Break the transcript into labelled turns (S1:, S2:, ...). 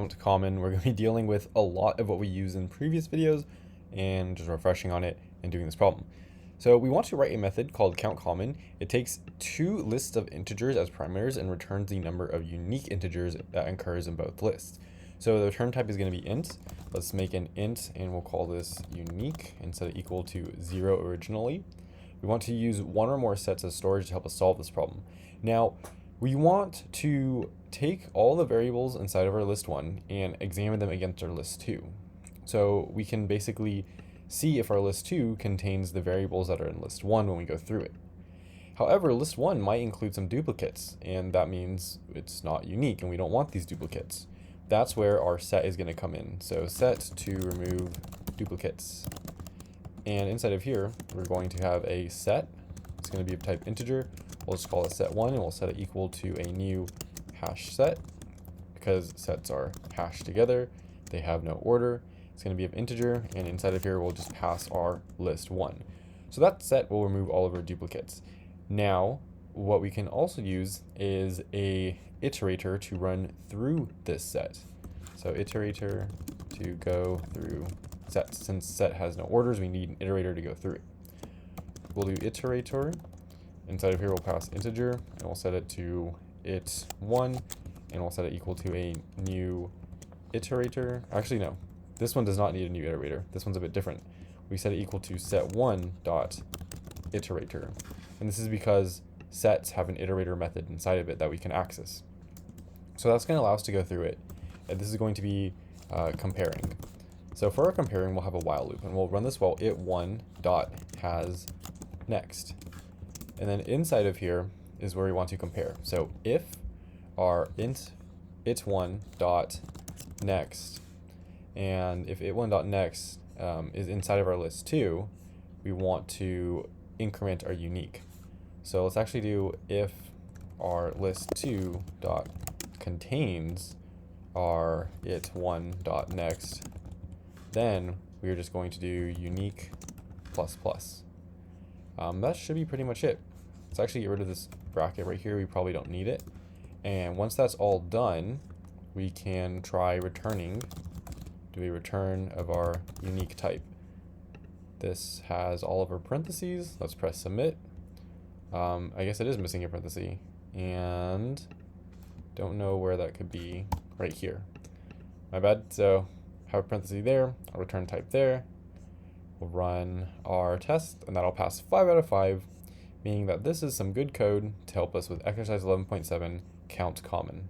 S1: countCommon, we're going to be dealing with a lot of what we use in previous videos and just refreshing on it and doing this problem. So we want to write a method called countCommon. It takes two lists of integers as parameters and returns the number of unique integers that occurs in both lists. So the return type is going to be int. Let's make an int and we'll call this unique instead of equal to 0 originally. We want to use one or more sets as storage to help us solve this problem. Now, we want to take all the variables inside of our list 1 and examine them against our list 2. So we can basically see if our list 2 contains the variables that are in list 1 when we go through it. However, list 1 might include some duplicates, and that means it's not unique and we don't want these duplicates. That's where our set is going to come in. So set to remove duplicates. And inside of here, we're going to have a set. It's going to be of type integer. We'll just call it set1 and we'll set it equal to a new hash set because sets are hashed together. They have no order. It's going to be of integer, and inside of here we'll just pass our list 1. So that set will remove all of our duplicates. Now, what we can also use is a iterator to run through this set. So iterator to go through sets. Since set has no orders, we need an iterator to go through it. We'll do iterator. Inside of here we'll pass integer and we'll set it to it1 and we'll set it equal to a new iterator. Actually no, this one does not need a new iterator. This one's a bit different. We set it equal to set1 dot iterator, and this is because sets have an iterator method inside of it that we can access. So that's going to allow us to go through it, and this is going to be comparing. So for our comparing, we'll have a while loop, and we'll run this while it1 dot has next. And then inside of here is where we want to compare. So if our int it1 dot next, and if it1 dot next is inside of our list 2, we want to increment our unique. So let's actually do if our list 2 dot contains our it1 dot next, then we are just going to do unique plus plus. That should be pretty much it. Let's actually get rid of this bracket right here. We probably don't need it. And once that's all done, we can try returning, do a return of our unique type. This has all of our parentheses. Let's press submit. I guess it is missing a parenthesis, and don't know where that could be. Right here. My bad. So have a parenthesis there, a return type there. We'll run our test, and that'll pass 5 out of 5, meaning that this is some good code to help us with exercise 11.7 countCommon.